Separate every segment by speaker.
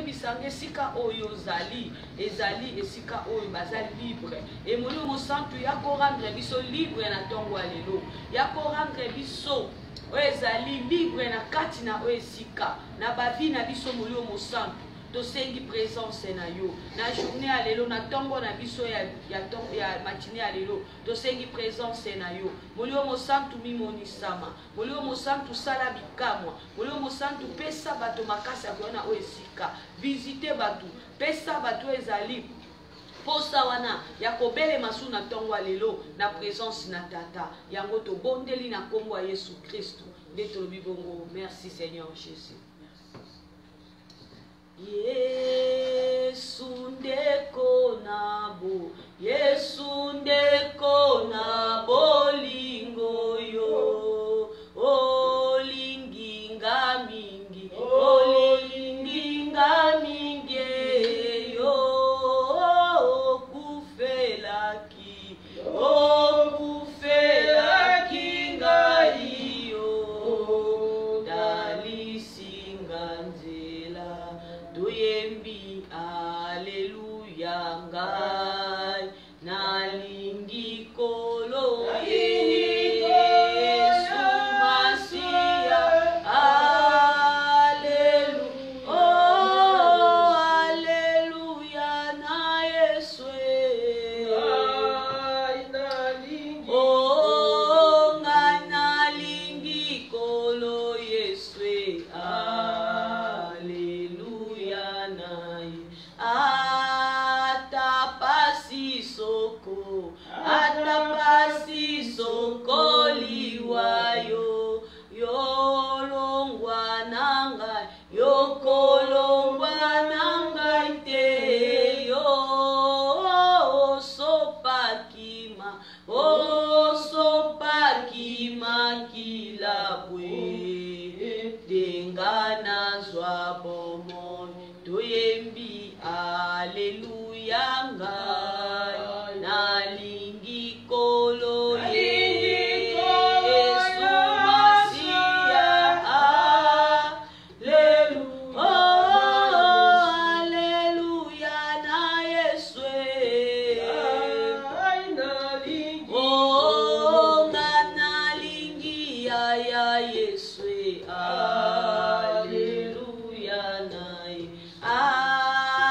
Speaker 1: bisanga esika oyo zali ezali esika oyo baza libre et Molimo Santo ya ko rendre biso libre na tongo alelo ya ko rendre biso oyo ezali libre na kati na oyo esika na bavi na biso Molimo Santo tosengi présence na yo na journée alelo na tongo na biso ya matinée alelo tosengi présence na yo Molimo Santo mimonisama Molimo Santo sala bikamwa Molimo Santo pesa bato makasi akona oyo esika visiter bato pesa bato ezali posa wana ya kobele masu na tongo alelo na présence na tata yango tobondeli na kombo ya Yesu Kristo nde tolobi bongo. Merci Seigneur Jésus. Yesu ndeko nabo, Yesu ndeko nabo lingo yo, olinginga mingi, olinginga mingi yo, kufelaki, kufelaki ngai yo, dalisinganzela. Tuyembi aleluya ngai nalingi kolo Yesu Masia aleluya oh aleluya na Yesu nalingi oh ngai nalingi kolo Yesu atapasi soko liwayo yolongwa nanga yokolongwa nanga te yo sopakima kilabwe dengana zwa bomoi toyembi aleluya ngai nalingi kolo Yesu Masia aleluya na Yesu oh nalingi ya Yesu aleluya naye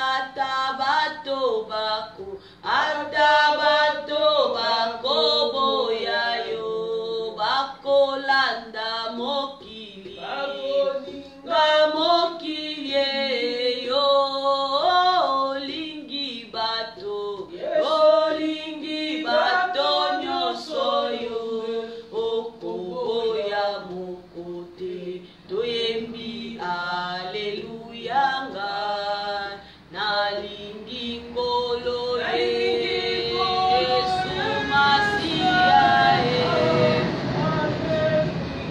Speaker 1: atabato bako boyayo bakolanda mokili yo olingi bato nyonso yo okoboya mokote toyembi aleluya ngai nalingi kolo Yesu Masia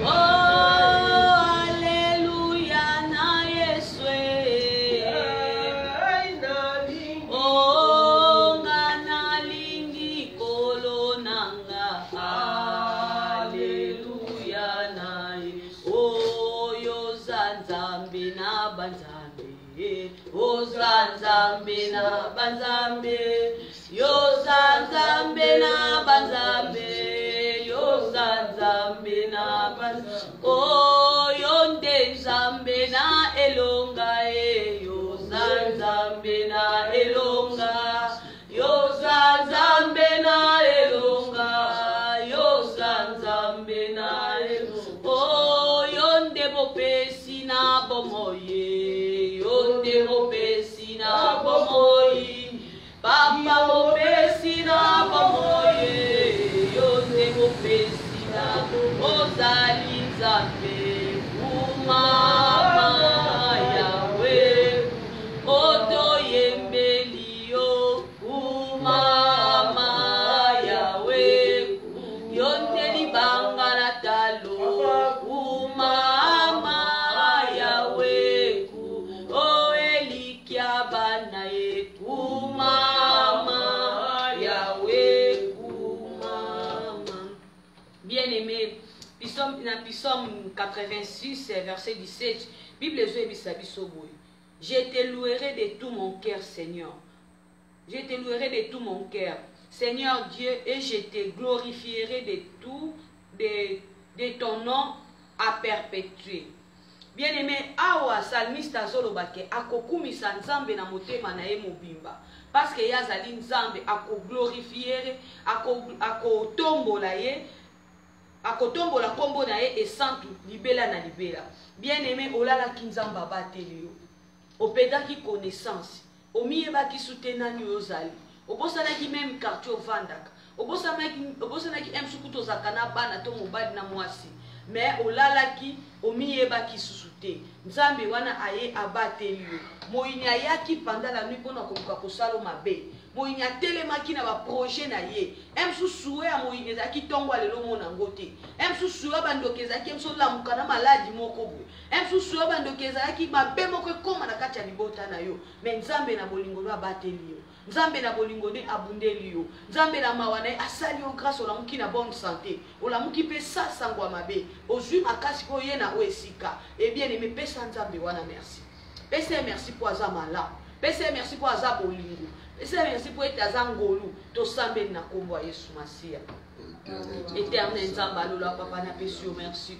Speaker 1: oh aleluya na Yesu oh nalingi kolo nanga aleluya na oh yo zanzambe na banzambe Ozanzambe na banzambe, Yozanzambe na banzambe, Yozanzambe na banzambe, Oh yonde zambe na elonga Yozanzambe na elonga, Yozanzambe na elonga, Yozanzambe na elonga, Oh yonde bopesi na bomoye. Mopesi na bomoyi, Papa mopesi na bomoyi, Yonde mopesi na ozali nzambe, umama Yahweh, otoyembeli yo, umama Yahweh, Yonde libanga na talo, umama Yahweh. Bien-aimé, Psaume 86, verset 17, Bible Zoé Bisabi Soboy. Je te louerai de tout mon cœur, Seigneur. Je te louerai de tout mon cœur, Seigneur Dieu, et je te glorifierai de tout, de ton nom à perpétuer. Bien-aimé, awa salmiste azolobake akokumisa nzambe na motema na ye mobimba. Parce que yazali nzambe akoglorifiere, akotombola ye, akotombola kombo na ye esantu libela na libela. Bien-aimé, olala kinzamba bateli yo. Opedaki connaissance. Omiyebaki soutenani ozali. Obosanaki même quartier ovandaka. Obosanaki emsukuto zakana bana to mobali na mwasi. Mais olalaki omiyebaki susute. Nzambe wana aye abateli yo. Moyinya yaki pendant la nuit pona kobuka kosalo mabe. Moyinya telemaki na ba projet na ye. Emsu suwe a moyinya zaki tongwa lelo mona ngote. Emsu suwe bandokezaki emso lamuka na maladi moko bwe. Emsu suwe bandokezaki mabe moko koma na kati ya libota na yo. Mais nzambe na bolingo no abateli yo. Nzambe na bolingo ne abundeli yo. Nzambe na mawana asali yo grâce ola muki na bonne santé. Ola muki pe sa sangwa mabe. Ozui makasi ko ye na oesika. Eh bien aimé pesa nzambe wana merci. Pesa merci pour aza mala. Pesa merci pour aza bolingo. Pesa merci pour être aza ngolu. To sambe na kombo Yesu Masia. Éternel nzamba lola papa na pesio merci.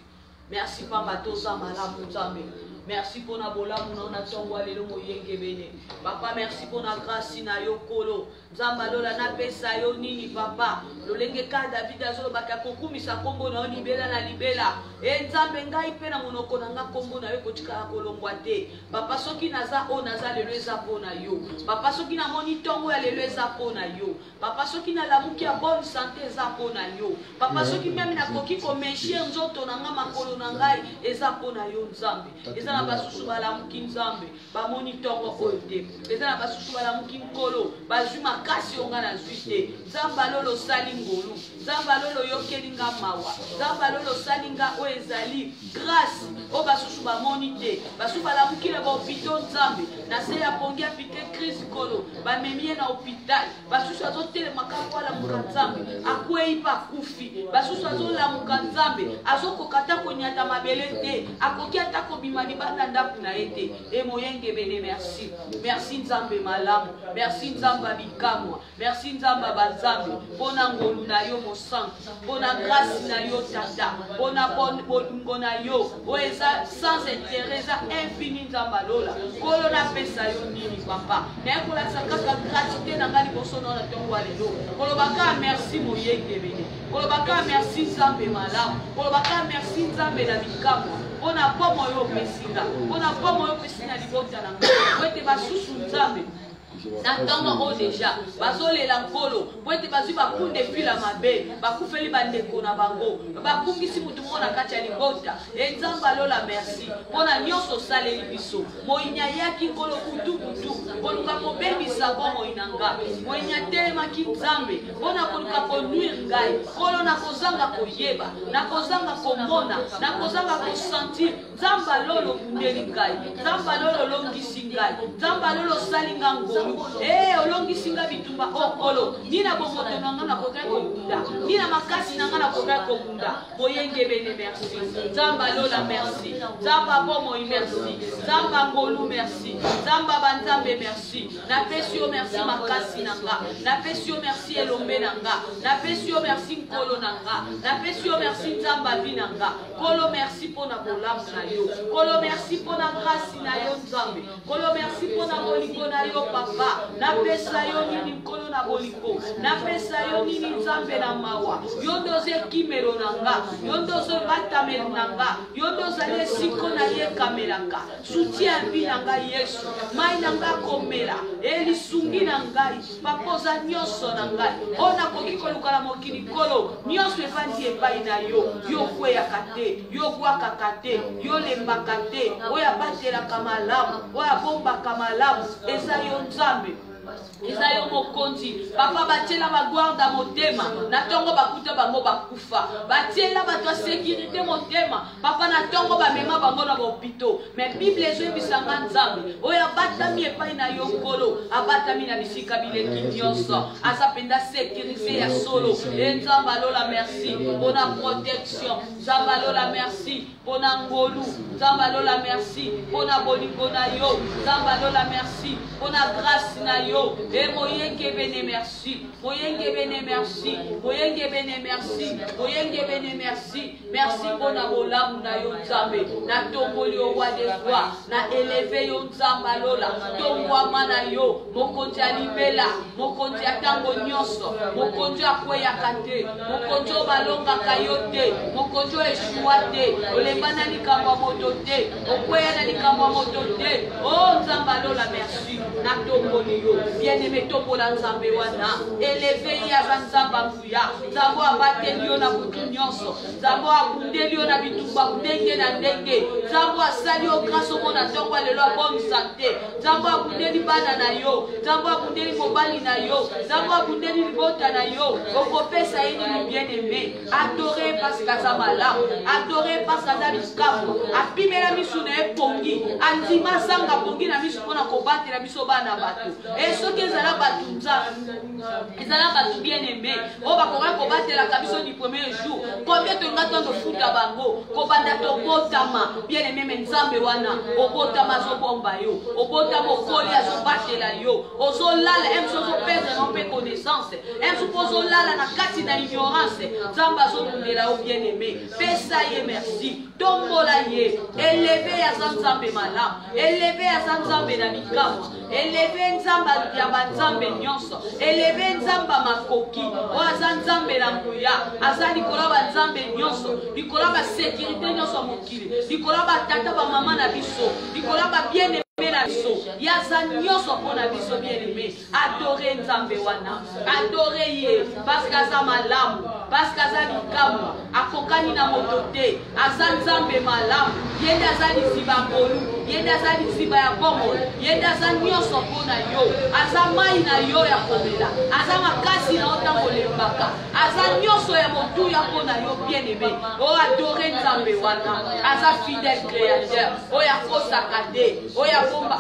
Speaker 1: Merci papa to za mala nzambe. Merci pour na bolamu na tongwa lelo moyenge bene. Papa merci pour na grâce na yo kolo. Nzamba lola na pesa yo nini papa. Lolenge ka David azolo baka kokumisa kombo na libela na libela. E nzambe ngai pe na monoko na nga kombo na yo kotika kolongwa te. Papa soki naza o naza lelo eza pona yo. Papa soki na moni tongo ya lelo eza pona yo. Papa soki na lamuki ya bonne santé eza pona yo. Papa soki meme na koki komeshie nzoto na nga makolo na ngai eza pona yo nzambe. Eza na basusu balamuki nzambe bamoni tongo oyo te. Eza na basusu balamuki nkolo bazwi makasi onga na zwi te. Nzamba lolo sali ngolu. Nzamba lolo yokeli nga mawa. Nzamba lolo sali nga oyo ezali grâce o basusu bamoni te. Basusu balamuki na bahopitau nzambe na se ya pongi ya pike crise kolo bamemie na hôpital. Basusu azotelemaka po alamuka nzambe akwei pa kufi. Basusu azolamuka nzambe azokokata konyata mabele te. Akoki ata kobima libanda ndaku na ye te. E moyenge bene merci. Merci nzambe malamu. Merci nzamba bikamwa. Merci nzamba banzambe. Pona ngolu na yo mosantu. Pona grâce na yo tata. Pona bolingo na yo. Oeza sans intérêt za infini nzamba lola. Kolo na pesa yo nini papa. Na kola sakaka gratuité na ngali bosono na tongwa lelo. Kolo baka merci moyenge bene. Kolo baka merci nzambe malamu. Kolo baka merci nzambe na bikamwa. Ona pomo yo pesinga. Ona pomo yo pesinga libota na nga. Wete basusu nzambe. N'attendons au déjà, bazole l'angolo, poete bazu bakunde fila mabe, bakufeli bandeko na bango, bakungisi mutu mona kacha libota, enzamba lola merci, pona nyonso sale biso, moinya yaki kolo kutu kutu, poluka po bebi sabo moinanga, moinya telema ki nzambe, pona poluka po nuire ngai, kolo na kozanga koyeba, na kozanga komona, na kozanga kosentir, nzamba lolo kundeli ngai, nzamba lolo longisi ngai, nzamba lolo salinga ngolo. Olongisinga bitumba okolo nina bomoto nanga na kokai kokunda nina makasi nanga na kokai kokunda boyenge bene merci nzamba lola merci nzamba bomo merci nzamba ngolu merci nzamba banzambe merci na pesio merci makasi nanga na pesio merci elombe nanga na pesio merci nkolo nanga na pesio merci nzamba vi nanga kolo merci pona bolamu na yo kolo merci pona grâce na yo nzambe kolo merci pona bolingo na yo papa na pesa yo nini nkolo na boliko na pesa yo nini nzambe na mawa yo ndoze kimelo nanga yo ndoze batamelo nanga yo ndoze siko na ye kamelaka soutien vi nanga Yesu mai nanga komela elisungi na ngai papoza nyonso na ngai ona koki koluka mokili kolo nyonso evandi epai na yo yo kweyaka te yo gwakaka te yo lembaka te oyo abatelaka malamu oyo abombaka malamu eza yo nzambe eza yo mokonzi papa batiela bagwarda motema na ntongo bakuta bango bakufa batiela bato ya sécurité motema papa na ntongo bamema bango na bahopito mais bible ezoyebisanga nzambe oyo abatami epai na yo nkolo abatami na bisika bileki nyonso aza mpenza sécurise ya solo e nzambe alola merci mpona protection nzambe alola merci mpona ngolu nzambe alola merci mpona bolingo na yo nzambe alola merci mpona grâce na yo e moyenge bene merci moyenge bene merci moyenge bene merci moyenge bene merci merci mpona bolamu na yo nzambe na tomboli yo roi des rois na eleve yo nzambe alola tongwama na yo mokonzi ya libela mokonzi ya ntango nyonso mokonzi akweyaka te mokonzi oyo balongaka yo te mokonzi oyo eshuwa te olemba na likambo ya moto te okweya na likambo ya moto te o nzambe alola merci na tomboli yo bien-aimé tombola nzambe wana eleve ye aza nzambe nguya nzambe abateli yo na butu nyonso nzambe abundeli yo na bitumba ndenge na ndenge nzambe asali yo grâce omona ntongo lelo abonne sante nzambe abundeli bana na yo nzambe abundeli mobali na yo nzambe abundeli libota na yo okopesa ye nini bien-aimé adore parce kaza malamu adore parce kaza likambo apimela misu na ye pongi andima zanga pongi na misu mpona kobatela biso bana bato e soki ezala bato nzambe ezala bato bien-aimé oyo bakoka kobatelaka biso du premier jour combien tolinga to tofuta bango kobanda tobotama bien-aimé me nzambe wana obotama azobomba yo obotama okoli azobatela yo ozolala emso ozoperdre na mpe connaissance emso mpo ozolala na kati na ignorance nzambe azobundela yo bien-aimé pesa ye merci tombola ye eleve aza nzambe malamu eleve aza nzambe na bikamwa eleve nzambe ya banzambe nyonso eleve nzambe makoki oyo aza nzambe na nguya aza likolo ya banzambe nyonso likolo ya basécurité nyonso mokili likolo ya batata bamama na biso likolo ya babiene na biso yaza nyonso mpona biso bien-aimé adore nzambe wana adore ye parce aza malamu parce aza likamwa akokani na moto te aza nzambe malamu ye nde aza liziba ngolu ye nde aza liziba ya bomoi ye nde aza nyonso mpona yo aza mai na yo ya komela aza makasi na yo ntango olembaka aza nyonso ya motuya mpona yo bien-aimé oyo adore nzambe wana aza fidèle créateur oyo akosaka te oyo bomba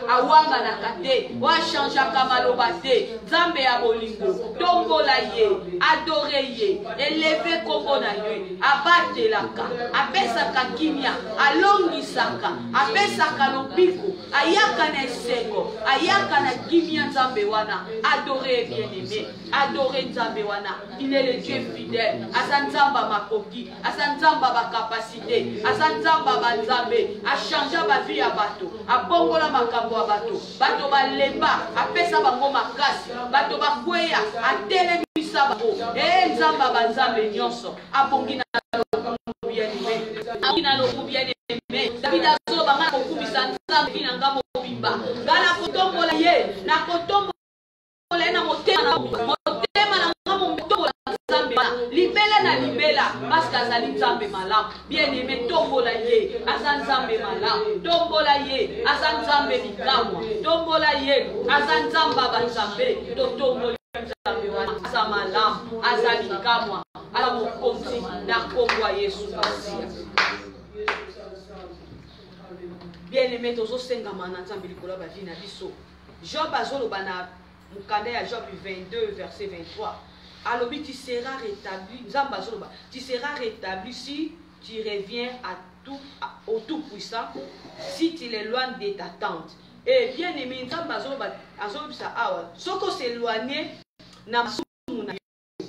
Speaker 1: awanganaka te oyo achangeaka maloba te nzambe ya bolingo tombola ye adore ye eleve kombo na yo abatelaka apesaka kimia alongisaka apesaka lobiko ayaka na esengo ayaka na kimia nzambe wana adore bien-aimé adore nzambe wana il est le Dieu fidèle aza nzamba makoki aza nzamba bakapasité aza nzamba banzambe achangea bavie ya bato abongola makambo ya bato bato balemba apesa bango makasi bato bakweya atelemisa bango e nzamba banzambe nyonso abongi na lokumu bien-aimé abongi na lokumu bien-aimé David azoloba nga kokubisa nzambe na nga mobimba nga na kotombola ye na kotombola ye na motema na nga motombola nzambe libela na libela parce que azali nzambe malamu bien-aimé tombola ye aza nzambe malamu tombola ye aza nzambe likamwa tombola ye aza nzamba banzambe totomboli nzambe wana aza malamu aza likamwa aza mokonzi na kombo ya Yesu Masiya. Bien-aimé tozosengama na nzambe likolo ya bavi na biso. Job azoloba na mukanda ya Job 22 verset 23 alobi tu seras rétabli nzamba azoloba tu seras rétabli si tu reviens au tout-puissant si tu l'éloignes de ta tente. Et bien-aimé nzamba azolobisa awa soko s'éloigner na masumu na yo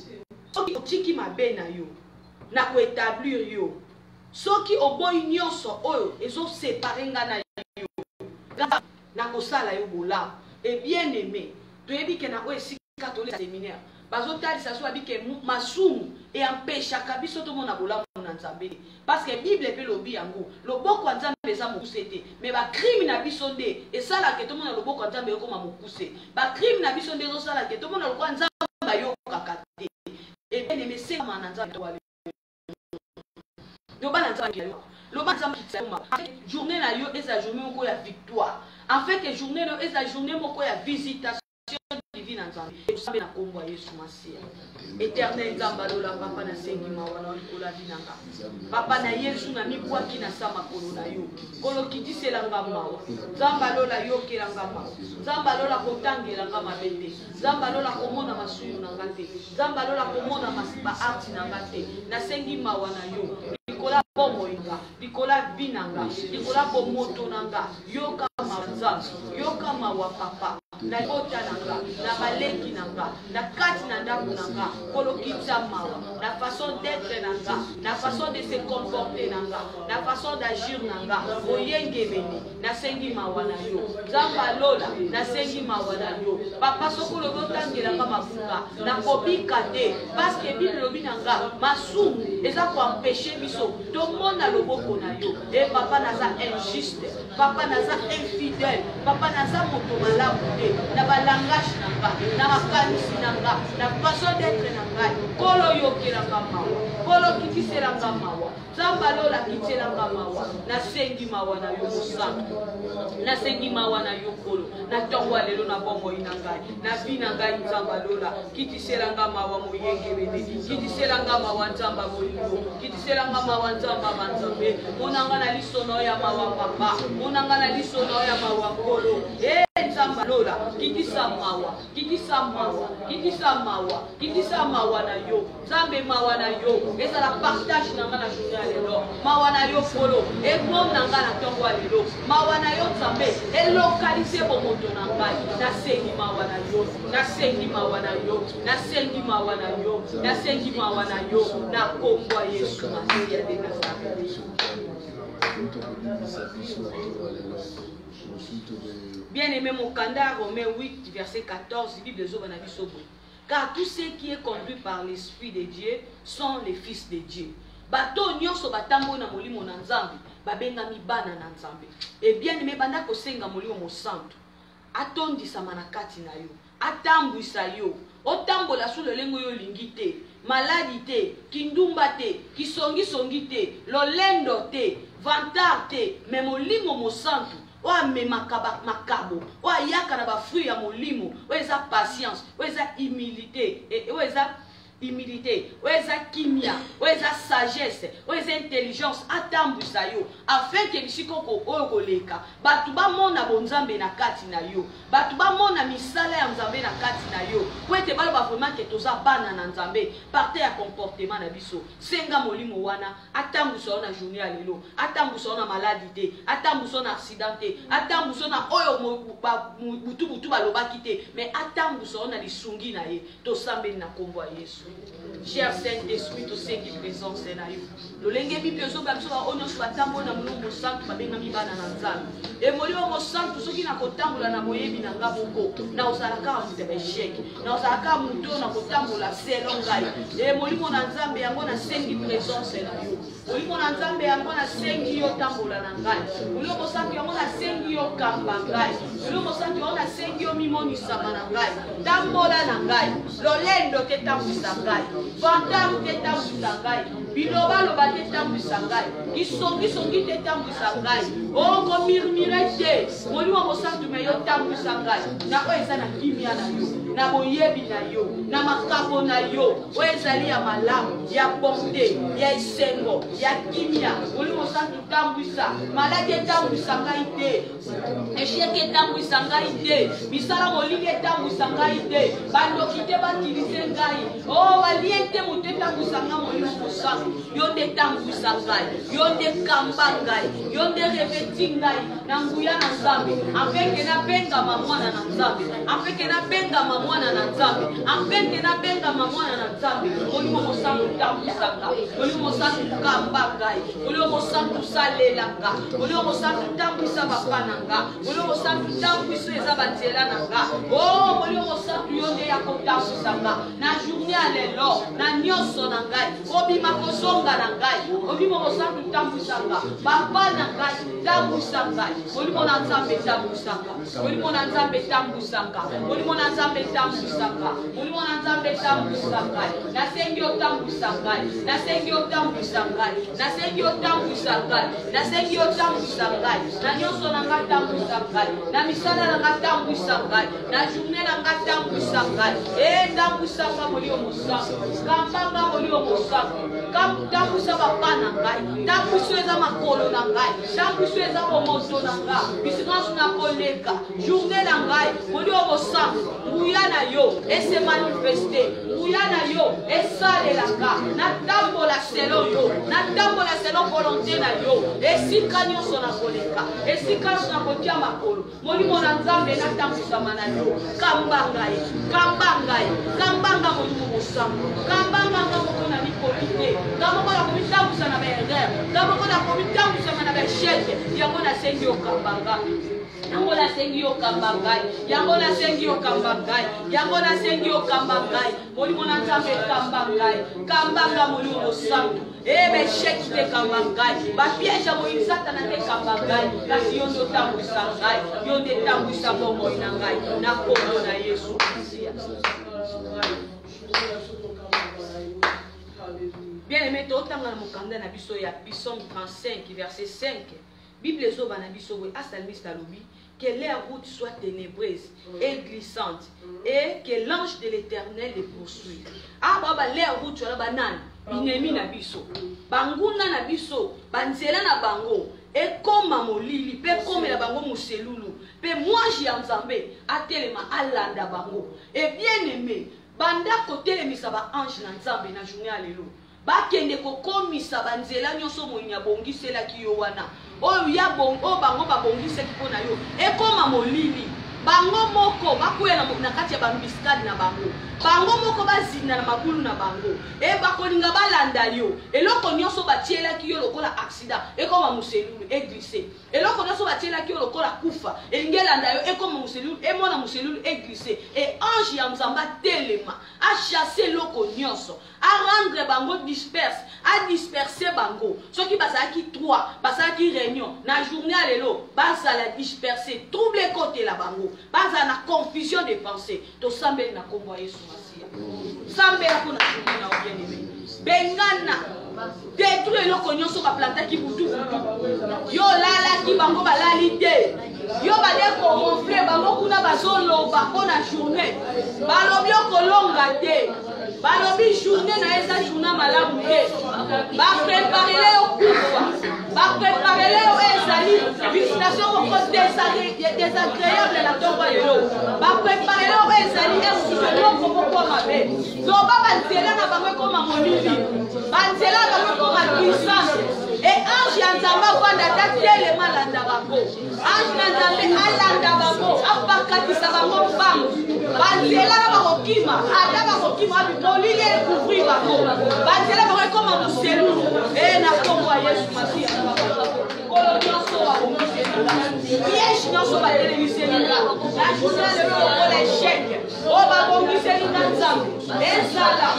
Speaker 1: soki otiki mabe na yo na koétablir yo soki oboyi nyonso oyo ezosepare nga na yo na kosala yo bolamu. Et bien-aimé toyebi ke na oyo esika toleka séminaire bazotalisa so babike masumu e empêchaka biso tomona bolamu na nzambe parce que bible pe lobi yango loboko ya nzambe eza mokuse te mais bacrime na biso nde esalaka tomona loboko ya nzambe ekoma mokuse bacrime na biso nde ezosalaka tomona loboko ya nzambe ayokaka te. Et bien-aimé sengama na nzambe towale loba na nzambe loba nzambe journée na yo eza journée moko ya victoire en fait que journée no eza journée moko ya visitation suivi na nzambe esambe na kombo ya Yesu Masia éternel nzamba lola papa na sengi mawana likola binanga papa na Yesu na mibwaki na sama kolo na yo kolo kitiselanga mawa nzamba lola yokelanga mawa nzamba lola kotangelanga mabete nzamba lola komona masuyo na ngate nzamba lola komona masiba arti na ngate na sengi mawa na yo likola bomo inga likola binanga likola bomoto nanga yoka manzanzo yoka mawa papa na kota nanga na baleki nanga na kati na ndako nanga kolokitsa mawa na façon d'être nanga na façon de se comporter nanga na façon d'agir nanga oyengebeni na sengi mawa na yo nzamba lola na sengi mawa na yo papa sokolo botangelanga mafuka na kobika te parce que bible lobi nanga masumu eza ko empêcher biso tomona loboko na yo e papa naza injuste papa naza infidèle papa naza moto malamu te na balangage nanga na makanisi nanga na façon d'être nanga kolo yokelanga mawa kolo kitiselanga mawa nzamba lola kitiselanga mawa na sengi mawa na yo mosantu na sengi mawa na yo kolo na ntongo ya lelo na bomoi na ngai na vi na ngai nzamba lola kitiselanga mawa moyengebene kitiselanga mawa nzamba molingo kitiselanga mawa nzamba banzambe monanga na lisono ya mawa papa monanga na lisono ya mawa kolo nzamba lola kitisa mawa kitisa mawa kitisa mawa kitisa mawa na yo nzambe mawa na yo ezala partage nanga na journée lelo mawa na yo kolo ekom nanga na ntongo ya lelo mawa na yo nzambe elokalize bomoto na ngai nasengi mawa na yo nasengi mawa na yo nasengi mawa na yo nasengi mawa na yo na kombo ya Yesu Masia de Nazareth. Bien-aimé, mon kanda, Romains 8, verset 14, Bible de Zobanabisobo. Car tous ceux qui est conduit par l'Esprit de Dieu sont les fils de Dieu. Bato nyonso batambo na molimo na nzambe, babenga mibana na nzambe. Et bien-aimé, banda kosenga molimo mosantu. Atondisa manakati na yo, atambwisa yo, otambola sous le lengo yo lingite, maladi te, kindumba te, kisongi songi te, lolendo te, vantar te, mais molimo mosantu. Wa me makabo wa yaka na ba fruit ya molimo weza patience weza humilité et weza humilité weza kimia weza sagesse weza intelligence atambwisa yo afin que bisikoko oyo koleka batu bamona bonzambe na kati na yo batu bamona misala ya nzambe na kati na yo po ete baloba vraiment ke toza bana na nzambe parte ya comportement na biso senga molimo wana atambwisa yo na journée ya lelo atambwisa yo na maladie te atambwisa yo na accident te atambwisa yo na oyo butu balobaki te mais atambwisa yo na lisungi na ye tosambeli na kombo ya Yesu. Cher Saint-Esprit, tu sais qui présent c'est na yo. Le lenge bi peso ba biso ba ono so batambo na mulungu santu babenga mibana na nzambe. E molio mo santu soki na kotambola na moyebi na ngaboko na osalaka mu échec. Na osalaka muto na kotambola selo ngai. E molimo na nzambe yango na sengi présence na yo. Molimo na nzambe yango na sengi yo tambola na ngai. Molio mo santu yango na sengi yo kamba ngai. Molio mo santu yango na sengi yo mimoni sama na ngai. Tambola na ngai. Lolendo te tambwisa ngai. Vantam te tambwisa ngai. Biloba loba te tambwisa ngai. Kisongi songi te tambwisa ngai. Oh ko mirmire te. Molimo mo santu me yo tambwisa ngai. Na ko eza na kimia na yo. Na boyebi na yo. Na makabo na yo. O ezali ya malamu, ya bonté, ya esengo, ya kimia. Molimo santu tambwisa. Malade tambwisa ngai te. Esheke tambwisa ngai te. Bisala molinge tambwisa ngai te. Bandoki te bakilise ngai. Oh waliente mote tambwisa ngai molimo mosantu. Yo te tambwisa ngai. Yo te kamba ngai. Yo te reveti ngai. Na nguya na nzambe. Afeke na benga mamwana na nzambe. Afeke na benga mamwana na nzambe. Afeke na benga mamwana na nzambe. Molimo mosantu tambwisa ngai. Molimo mosantu kamba ngai. Molimo mosantu salela ngai. Molimo mosantu tambwisa papa na ngai. Molimo mosantu tambwisa eza banzela na ngai. Oh molimo mosantu yo nde ya kotambwisa ngai. Na journée ya lelo na nyonso na ngai. Obima zonga na ngai molimo mosantu tambwisanga papa na ngai tambwisanga molimo na nzambe tambwisanga molimo na nzambe tambwisanga molimo na nzambe tambwisanga molimo na nzambe tambwisanga nasengi otambwisanga nasengi otambwisanga nasengi otambwisanga nasengi otambwisanga na nyonso na ngai tambwisanga na misala na ngai tambwisanga na journée na ngai tambwisanga tambwisanga molimo mosantu kambanga molimo mosantu tambwisa papa na ngai tambwisa eza makolo na ngai tambwisa eza bomoto na ngai bisikasu na koleka journée na ngai molimo mosantu nguya na yo ese manifeste nguya na yo esalelaka natambola selo yo natambola selo volonté na yo esika nyonso na koleka esika nyonso na kotia makolo molimo na nzambe natambwisama na yo kambanga ye kambanga ye kambanga molimo mosantu kambanga nga moko na mikomite nga moko na komitambwisa na baerreur nga moko na komitambwisama na baesheke yango nasengi yo kambanga yango nasengi yo kamba ngai yango nasengi yo kamba ngai yango nasengi yo kamba ngai molimo na nzambe kamba ngai kambanga molimo mosantu besheki te kamba ngai bapiège moyini satana te kamba ngai kasi yo nde otambwisa ngai yo nde tambwisa bomoi na ngai na kombo na Yesu Kristo. Bien aimé, totanga na mokanda na biso ya Psaume 35 verset 5. Bible ezoba na biso boye asalmiste alobi que les routes soient ténébreuses et glissantes et que l'ange de l'Éternel les poursuive. Ah baba les routes soient banane binemi na biso banguna na biso banzela na bango ekoma molili pe komela bango muselulu pe mwaji ya nzambe atelema alanda bango. Et bien aimé banda kotelemisa ba ange na nzambe na journée alelo bakende kokomisa banzela nyonso moyini abongiselaki yo wana oyo ya bongo bango babongisaki mpo na yo ekoma molili bango moko bakwela na kati ya bambiskade na bango bango moko bazinda na makulu na bango bakolinga balanda yo eloko nyonso batielaki yo lokola accident ekoma muselulu eglise eloko nyonso batielaki yo lokola kufa elingi elanda yo ekoma muselulu emona muselulu eglise ange ya nzambe atelema achasse eloko nyonso arendre bango disperse adisperse bango soki bazalaki 3 bazalaki réunion na journée alelo bazala disperse trouble ekotela bango bazala na confusion de pensée tosambeli na kombo ya Yesu Masiya sambela mpona journée na bien aimé bengana détruire eloko nyonso baplantaki butu yo lalaki bango balali te yo bale koronfle bango kuna bazoloba mpona journée balobi okolonga te balobi journée na eza journée malamu te bapreparele yo kufa bapreparele yo ezali visitation moko désagréable na ntongo lelo bapreparele yo ezali eloko moko mabe loba banzela na bango ekoma molili banzela na bango ekoma puissance ange ya nzambe akwanda ata telema alanda bango ange na nzambe alanda bango apakatisa bango mbangu banzela na bakokima ata bakokima molili ekouvrir bango banzela bango ekoma moselulu na kombo ya Yesu Masiya kolo nyonso babongiselinga piège nyonso batelebiselinga na journée lelo lokola échec o babongiselinga nzambe ezala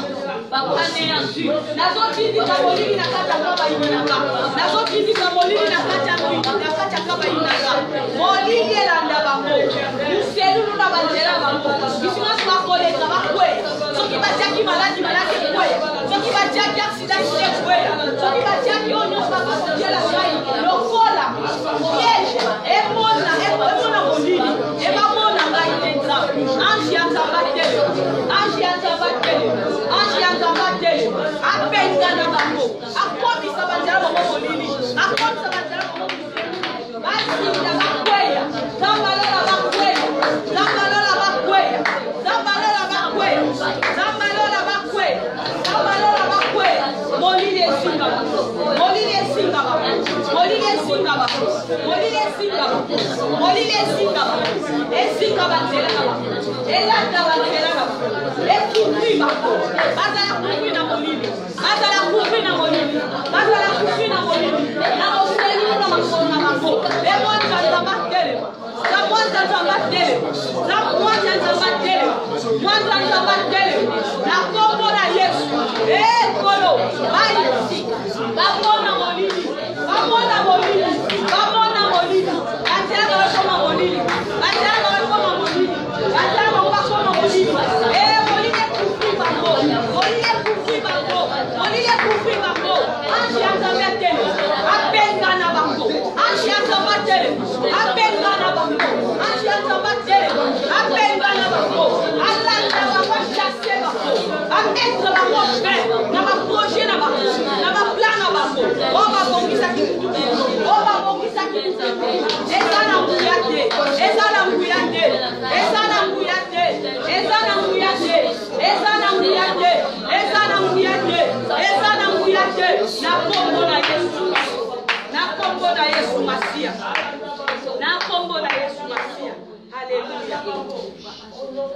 Speaker 1: bapaneyantu nazotindika molili na kati ya kaba yinaka nazotindika molili na kati ya kaba yinaka molili elanda bango muselulu na banzela bango bisinasi bakoleka bakweya soki batiaki maladi ekweya soki batiaki accident ekweya soki batiaki oyo nyonso bakosodiela ngai lokola piège emona molili ebamona ngai te nzambe ange ya nzambe atelema ange ya nzambe atelema ange ya nzambe atelema apengana bango akomisa banzela bango molili akomisa banzela bango molili basinda bakweya zambalola bakweya zambalola bakweya zambalola bakweya zambalola bakweya zambalola bakweya molili esinga bango molili esinga bango molili esinga bango molili esinga bango molili esinga bango esinga banzela na bango elanda banzela na bango ekuvri bango bazala kuvri na molili bazala kuvri na molili bazala kuvri na molili na moselulu na makolo na bango emwanja nzambe atelema zamwanja nzambe atelema zamwanja nzambe atelema mwanja nzambe atelema na kombo na Yesu ekolo bayi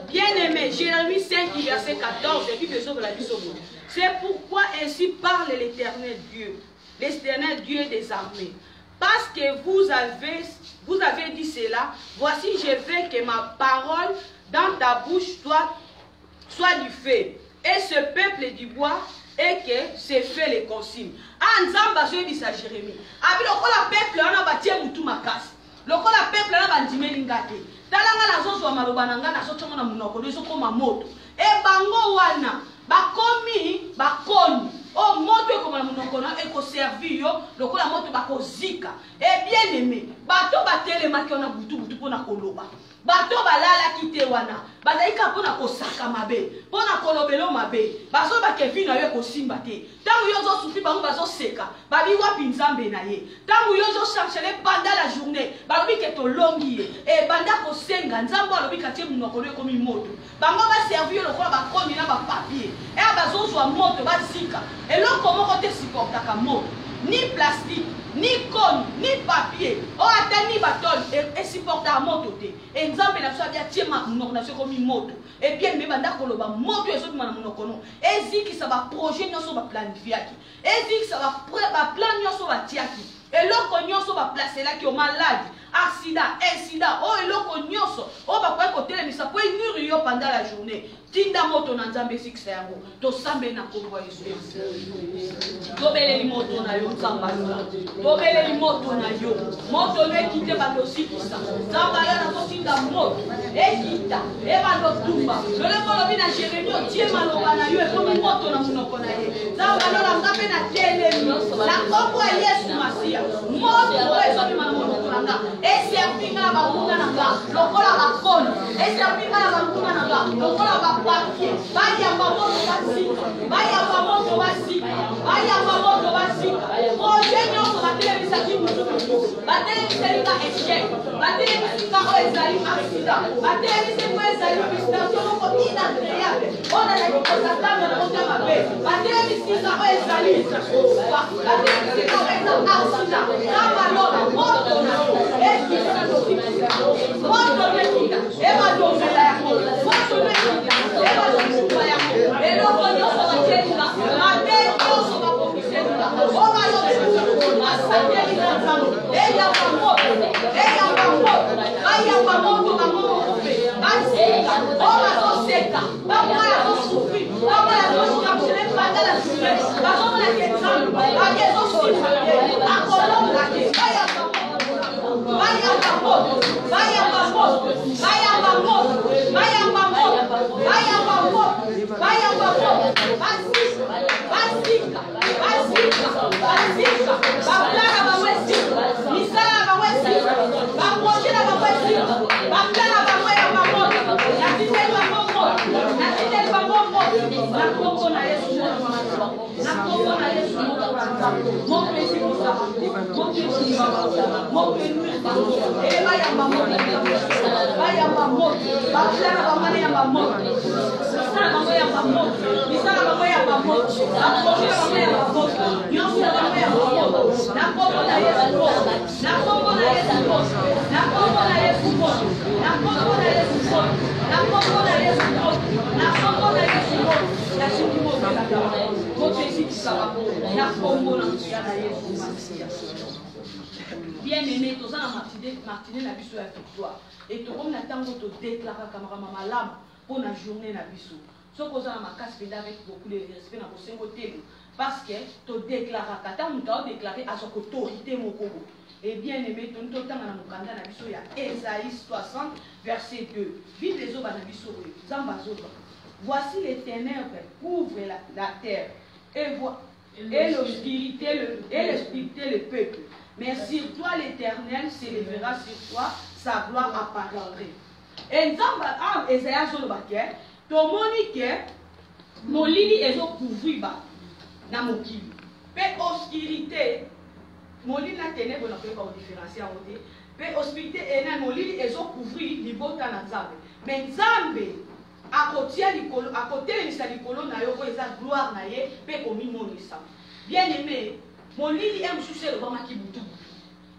Speaker 1: Bien-aimé, Jérémie 5, verset 14, c'est pourquoi ainsi parle l'Éternel Dieu, l'Éternel Dieu des armées. Parce que vous avez dit cela, voici je veux que ma parole dans ta bouche soit du feu, et ce peuple du bois, et que ce feu les consume. Ah, Nzamba, je dis ça Jérémie. Ah, mais le peuple, on a bâti un moutou makas. Le peuple, on a bâti un lingate. Talanga la zozo wa marobananga na soto na munoko deso koma moto. E bango wana bakoni o moto koma na munoko na eko servi yo lokola moto bakozika. E bien aimé, bato batelema ki ona butu pona koloba. Bato balala kite wana bazaika pona kosaka mabe pona kolobelo mabe bazo bakevi na yo kosimba te tangu yo zo sufi bango bazo seka babi wapi nzambe na ye tangu yo zo chercher pendant la journée balobi ke to longi e banda kosenga nzambo alobi katie munoko yo komi moto bango ba servir yo lokola bakomi na ba papier e bazo zwa moto bazika eloko moko te supportaka moto ni plastique ni cône, ni papier, oh attends ni bâton, et supporte à moto te. Et nzambe na so bia tiema monoko comme moto. Et bien me banda koloba moto et so na monoko no. Et zi ki ça va projet nyoso ba planifiaki. Et zi ki ça va plan nyoso ba tiaki. Et loko nyoso ba placer là qui au malade. Accident, incident, oh eloko nyoso, oh ba kwa côté mais ça peut nuire yo pendant la journée. Tinda moto na nzambe sikisa yango. To sambe na kombo Yesu. Tobele li moto na yo nzamba. Tobele li moto na yo. Moto no ekite ba do sikisa. Nzamba yo na to tinda moto. Ekita, e ba do tumba. Lole molo bina Jérémie tie maloba na yo e komi moto na munoko na ye. Nzamba yo na nzambe na telemi. Na kombo Yesu Masia. Moto o ezo bima na munoko na nga. E servinga na ba muna na nga. Lokola ba koni. E servinga na ba muna na nga. Lokola ba papier, vaya mamoto basika, vaya mamoto basika, vaya mamoto basika. Projet nyonso batelemisa kimutu, batelemisa linga échec, batelemisa o ezali accident, batelemisa ko ezali frustration moko inagréable. On a la kosakama na kota mabe, batelemisa o ezali batelemisa o ezali accident. Kama lona moto na ekisa na tosikisa, moto mekika, ema domela yako, moto mekika. Et l'on va dire ça va dire là, la tête on va profiter là. On va dire la santé là, et ya pas mot, et ya pas mot, il y a pas mot on va couper. On va s'éca, pas moi la souffrir, pas moi la souffrir, je pas dans la souffrir. Pas on la question, pas question souffrir. À Colombe la question, vaya pas mot, vaya pas mot, vaya pas mot, vaya pas mot, vaya pas mot. Vaya papo, basika, basika, basika, basika, baplana bamwesika, misala bamwesika, baprojela bamwesika, baplana bamweya mamoto, natiteli bamoko, natiteli bamoko, na kongo na Yesu na kongo na Yesu moto esikusa, moto esikusa, moto esikusa, e vaya mamoto, vaya mamoto, baplana bamane ya mamoto. Misala mamoto, misala mamoto ya mamoto, approcher mamoto ya mamoto, nyonso ya mamoto ya mamoto, na kombo na Yesu, na kombo na Yesu, na kombo na Yesu, na kombo na Yesu, na kombo na Yesu, na kombo na Yesu, na shuki moto la dawa, moto esiki sababu, na kombo na Yesu. Bien aimé, tous en martiné na biso ya victoire, et tout comme na tango to déclarer camarama malamu. Pour la journée na biso. Ce qu'on a ma casse avec beaucoup de respect na kosengo telo parce que to déclarer kata muta déclarer à son autorité moko. Et bien aimé ton tanga na mukanda na biso ya Ésaïe 60 verset 2. Bible les oba na biso zamba zoba. Voici les ténèbres couvrent la terre et l'obscurité le peuple. Mais sur toi l'Éternel s'élèvera sur toi, sa gloire apparaîtra. Et nzamba am Esaïe zolobake tomoni ke molili ezo couvrir ba na mokili pe obscurité
Speaker 2: molili na ténèbre na koyeba kodiférencie yango te mpe hospitalité ena molili ezocouvrir libota na nzambe mais nzambe akotia likolo akotelemisa likolo na yo oyo eza gloire na ye mpe komimonisa bien aimé molili e mosusu elobamaki butubutu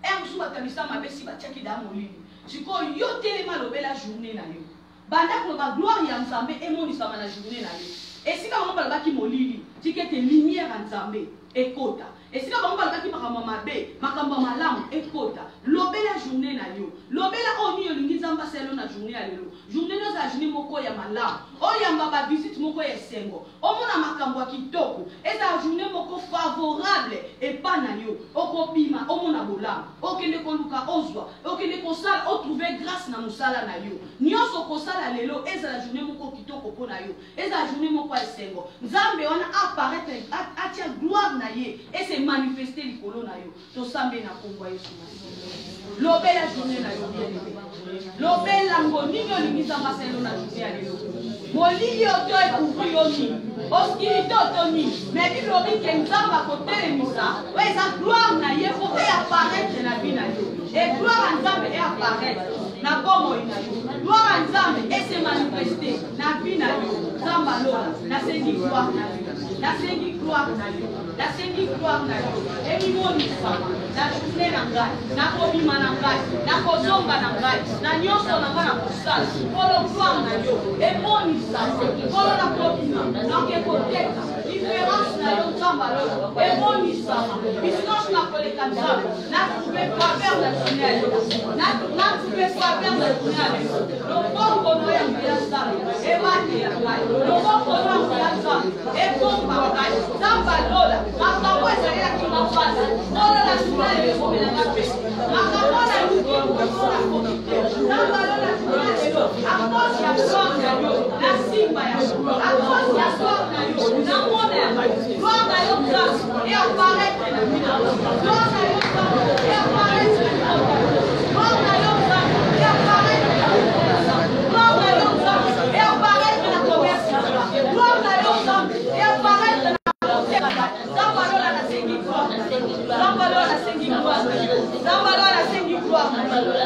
Speaker 2: e mosusu bakamisa mabe si batiaki da molili sikoyo yo telema lobela journée na yo banda koloba gloire ya nzambe emonisama na journée na yo esika bango balobaki molili tika ete lumière ya nzambe ekota esika bango balobaki makambo mabe makambo malamu ekota lobela journée na yo lobela oyo nini olingi nzambe asala na journée ya lelo journée no ezala journée moko ya malamu oyamba bavisite moko ya esengo omona makambo ya kitoko ezala journée moko favorable epa na yo okobima omona bolamu okende koluka ozwa okende kosala otrouve grâce na mosala na yo nyonso kosala lelo ezala journée moko kitoko mpo na yo ezala journée moko ya esengo nzambe wana apparaître atia gloire na ye ese manifester likolo na yo tosambe na kombo ya Yesu lobela journée na yo lobela ngo nini olingi nzambe asala na journée ya lelo molili oto ekouvri yo nini oskilité oto nini mais bible obi ke nzambe akotelemisa oyo eza gloire na ye po eapparaître na vi na yo e gloire ya nzambe eapparaître na bomoi na yo gloire ya nzambe ese manifeste na vi na yo nzambe alola nasengi gloire na yo nasengi gloire na yo nasengi gloire na yo emimonisama na journée na ngai nakobima na ngai nakozonga na ngai na nyonso na ngai na kosala polo gloire na yo emonisama polo nakobima nakekoteka différence na yo nzambe alola emonisama bisinoso nakoleka nzambe natrouve faveur na journée ya lelo natrouve faveur na journée ya lelo loboko no ya mbela nzambe ebatela ngai loboko no ya mbela nzambe ebomba ngai nzambe alola makambo ezalelaki mafasi olo na journée ya lelo ekobelanga pesi makambo na yuki mpona komite nzambe alola journée ya lelo akosi ya gloire na yo na simba ya yo akosi ya gloire na yo na mona ya yo gloire na yo nzambe eapparaître na mina gloire na yo nzambe eapparaître na mina gloire na yo nzambe eapparaître na gloire na yo nzambe eapparaître na commerce gloire na yo nzambe eapparaître na nzambe alola nasengi gloire nzambe alola nasengi gloire nzambe alola nasengi gloire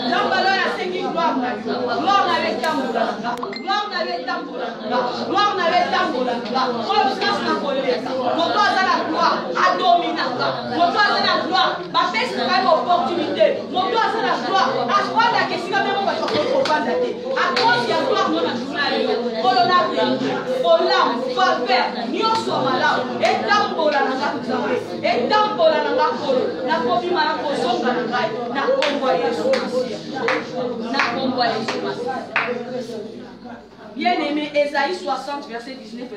Speaker 2: nzambe alola nasengi gloire na yo gloire na yo etambola na nga gloire na yo etambola na nga gloire na yo etambola na nga oyo grâce na koleka moto aza na gloire adominaka moto aza na gloire bapesi na ngai opportunité moto aza na gloire afandaka esika memo bato bakoki kofanda te akosi ya gloire no na journée ya lelo kolo na bengi olamu faveur nyonso ya malamu etambola na nga nzambe etambola na nga kolo nakobima na kozonga na ngai na kombo ya Yesu Masiya na kombo ya Yesu Masiya. Bien aimé, Ésaïe 60 verset 19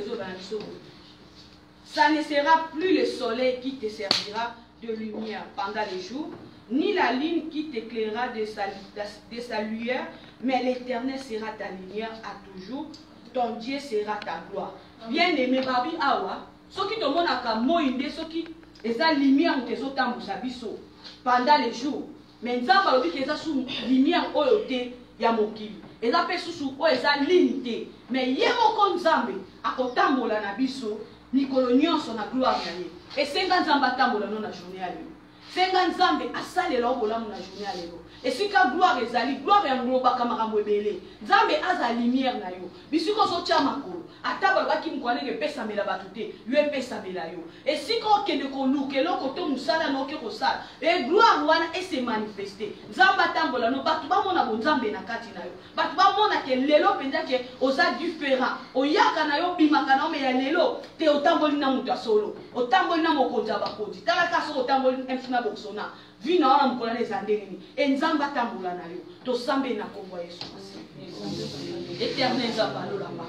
Speaker 2: ça ne sera plus le soleil qui te servira de lumière pendant les jours, ni la lune qui t'éclairera de sa lumière, mais l'Éternel sera ta lumière à toujours, ton Dieu sera ta gloire. Bien aimé, babi awa, ce qui te montre moïnde, ce qui est la lumière où tes autres biso pendant les jours, mais nous avons dit que c'est sous lumière oyote ya mokili. Et ça fait sous eza limité, mais yemo nzambe akotambola na biso nikolo nyonso na gloire na ye. Et senga nzambe atambola no na journée ya lelo. Senga nzambe asalela obolamu na journée ya lelo. Et si ka gloire ezali, gloire ya ngloba makambo ebele. Nzambe aza lumière na yo. Bisiko so tia makolo. Ataba baki mkwane ke pesa mela batute, yue pesa mela yo. Et si ko kende ko luke loko to musala no ke ko sala. Et gloire wana ese manifester. Nzambe atambola no batu ba mona bo nzambe na kati na yo. Batu ba mona ke lelo penza ke oza différent. Oyaka na yo bimaka na me ya lelo te otamboli na mutu solo. Otamboli na mokonza bakonzi. Tala kaso otamboli mfuna boksona. Vina wana mkola neza ndeni. E nzambe atambola na yo. To sambe na kombo ya Yesu. Éternel nzambe alola ma.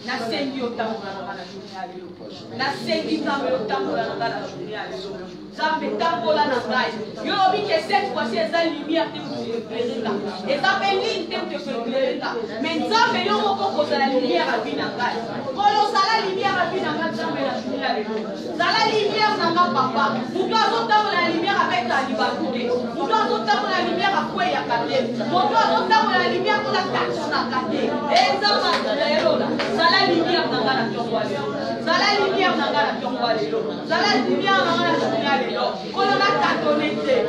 Speaker 2: Nasengi otambola na la journée ya lelo. Nasengi nzambe otambola na la journée ya lelo. Nzambe tambola na ngai. Yo obi que cette fois-ci eza lumière te kuéclairer. Eza beli te kuéclairer. Mais nzambe yo moko kozala lumière a bina ngai. Kolo sala lumière a bina ngai nzambe la journée ya lelo. Sala lumière na nga papa. Mutu azotambola la lumière avec ta libakute. Mutu azotambola la lumière a kwe ya kate. Mutu azotambola la lumière pour la taxe na kate. Nzambe na elola. Sala lumière na nga na tongo lelo. Sala lumière na nga na tongo lelo. Sala lumière na nga na journée ya lelo. Kolo na katonete.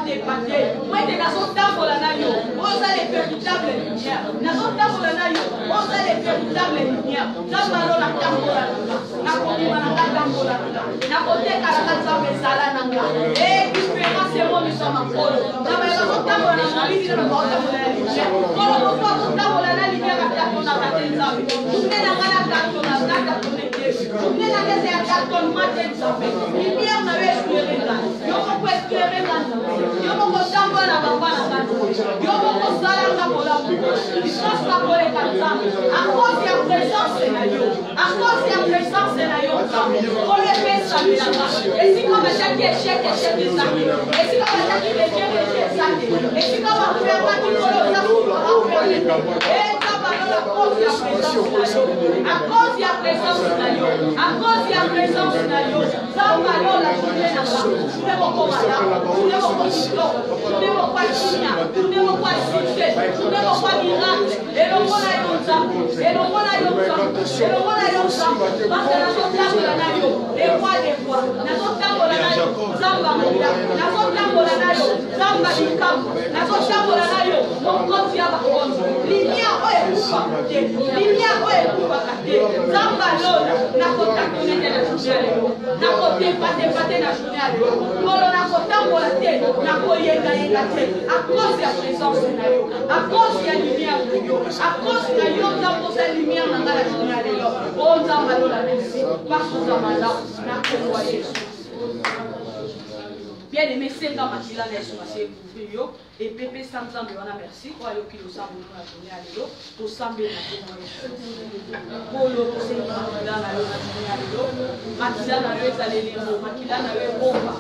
Speaker 2: Moi, t'es dans son temps pour la naïo. On a les véritables lumières. Dans son temps pour la naïo. On a les véritables lumières. Dans la tambola. Na komima na tambola. Na koteka na tambe sala nanga. Eh, différence c'est moi nous sommes en polo. Na ba son tambola na mabidi na ba tambola na lumière. Kolo mo son tambola na lumière na tambola na tambe. Tumne na ngana tambola na tambola. Tumne na ngese ya tambola matin tambe. Lumière na wewe éclairer là. Yo mo peut éclairer là. Yo mo tambola na baba na tambola. Yo mo sala na bola. Licence na bola kanza. À cause de la présence de Dieu. À cause de la présence de Dieu. On le fait ça et si comme chaque échec des amis. Et si comme chaque échec des amis. Et si comme on fait pas du tout et à cause de la présence de Dieu. À cause de la présence de Dieu. Ça va la journée là. Nous devons commander. Nous devons construire. Nous devons pas signer. Nous devons pas succès. Nous devons pas miracle. Et l'on va et l'on va et l'on va parce que la sommes la nayo et moi des fois la sommes la nayo zamba mula la sommes la nayo zamba likam la sommes la nayo mon compte ya ba compte lumière o e kufa te lumière o e kufa te zamba lola na kota kunete na journée na kote pate na journée kolo na kota mola te na koyenga yenga te à cause de la présence de nayo à cause de la lumière de Dieu à cause de Dieu dans cette lumière dans la journée là on zamba lola merci parce que zamba là na kowa Yesu. Bien aimé, c'est dans ma fila n'est-ce pas c'est pour et Pépé Samzambe on a merci quoi yo qui nous semble nous la journée à l'élo pour sembler na pour polo pour c'est dans la journée makila na yo ezali lemo makila na yo bomba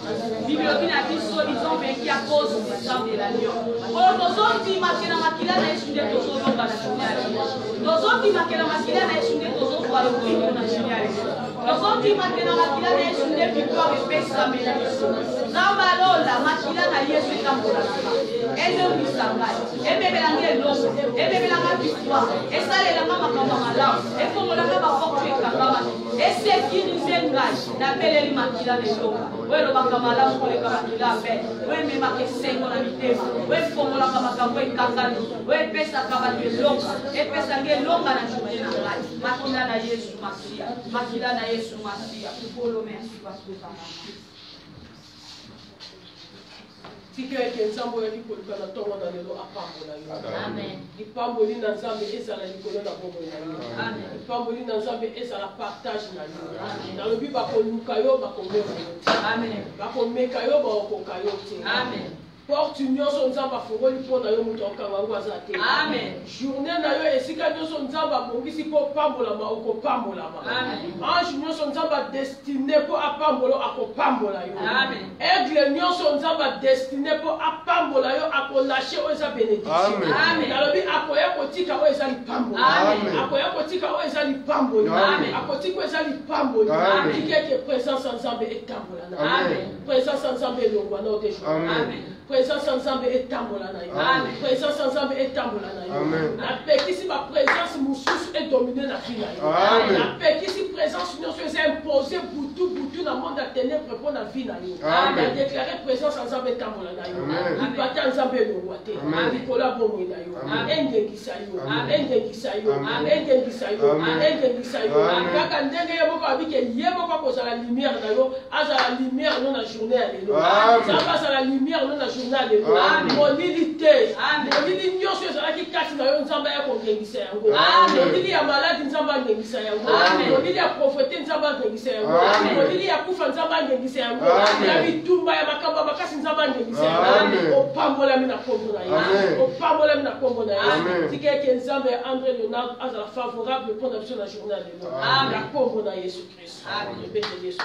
Speaker 2: bibliothèque na biso ils ont vaincu à cause du sang de l'agneau polo tozoti makila na yesu nde tozolonga na journée à l'élo tozoti makila na yesu nde tozozwa lokumu na journée à l'élo tozoti makila na yesu nde victoire epesambe na biso zamba lola makila na yesu etambola elongisanga emebelanga elongo emebelanga victoire esalelanga makambo malamu efongolanga bafortu ekangama esekirize ngai napeleli makila na elonga oyelobaka malamu koleka makila mpe oyememaka esengo na mitema oyefongolaka makambo ekangani oyepesaka bato elonga epesanga elonga na journée na ngai makila na yesu masiya makila na yesu masiya polo merci parce que ça marche.
Speaker 3: Tika eke nzambo ya likoluka na tongo na lelo apambola yo.
Speaker 1: Amen.
Speaker 3: Lipamboli na nzambe ezala likolo na bomoi na yo.
Speaker 1: Amen.
Speaker 3: Lipamboli na nzambe ezala partage na yo. Nalobi bakoluka yo bakomeka yo te.
Speaker 1: Amen.
Speaker 3: Bakomeka yo bakokoka yo te.
Speaker 1: Amen.
Speaker 3: Porte nyonso nzamba fongoli mpona yo mutu akanga ngo aza te.
Speaker 1: Amen.
Speaker 3: Journée na yo esika nyonso nzamba bongisi po pambolama okopambolama.
Speaker 1: Amen.
Speaker 3: Ange nyonso nzamba destiné po apambolo akopambola yo.
Speaker 1: Amen.
Speaker 3: Aigle nyonso nzamba destiné po apambola yo akolâche o eza bénédiction.
Speaker 1: Amen.
Speaker 3: Nalobi akoya kotika o eza lipamboli.
Speaker 1: Amen.
Speaker 3: Akoya kotika o eza lipamboli.
Speaker 1: Amen.
Speaker 3: Akotika o eza lipamboli.
Speaker 1: Amen.
Speaker 3: Tikeke présence nzambe etambola na.
Speaker 1: Amen.
Speaker 3: Présence nzambe elongwa na otejo.
Speaker 1: Amen.
Speaker 3: Présence nzambe etambola na yo.
Speaker 1: Amen.
Speaker 3: Présence nzambe etambola na yo.
Speaker 4: Amen.
Speaker 3: Napekisi ba présence mosusu edomine na vie na yo.
Speaker 4: Amen.
Speaker 3: Napekisi présence nyonso eza imposé butu na monde ya ténèbre mpo na vie na yo.
Speaker 4: Amen.
Speaker 3: Na déclaré présence nzambe etambola na yo.
Speaker 4: Amen.
Speaker 3: Libata nzambe elongwa te.
Speaker 4: Amen.
Speaker 3: Likolo ya bomoi na yo.
Speaker 4: Amen.
Speaker 3: Engengisa yo.
Speaker 4: Amen.
Speaker 3: Engengisa yo.
Speaker 4: Amen.
Speaker 3: Engengisa yo.
Speaker 4: Amen.
Speaker 3: Engengisa yo.
Speaker 4: Amen.
Speaker 3: Kaka ndenge ye moko abike ye moko akozala lumière na yo. Azala lumière no na journée ya lelo.
Speaker 4: Amen.
Speaker 3: Nzambe azala lumière no na journée ya lelo.
Speaker 4: Amen.
Speaker 3: Molili te.
Speaker 1: Amen.
Speaker 3: Molili nyonso ezalaki kati na yo nzambe ya kongengisa yango.
Speaker 1: Amen.
Speaker 3: Molili ya maladi nzambe angengisa yango.
Speaker 1: Amen.
Speaker 3: Molili ya profete nzambe angengisa yango.
Speaker 4: Amen.
Speaker 3: Molili ya kufa nzambe angengisa yango.
Speaker 4: Amen.
Speaker 3: Ya bitumba ya makambo makasi nzambe angengisa yango.
Speaker 4: Amen.
Speaker 3: Opambolami na kombo na ye.
Speaker 4: Amen.
Speaker 3: Opambolami na kombo na ye.
Speaker 4: Amen.
Speaker 3: Tika eke nzambe ya André Leonard azala favorable mpo na biso na journée lelo.
Speaker 1: Amen.
Speaker 3: Na kombo na Yesu Christ.
Speaker 1: Amen.
Speaker 3: Ebete Yesu.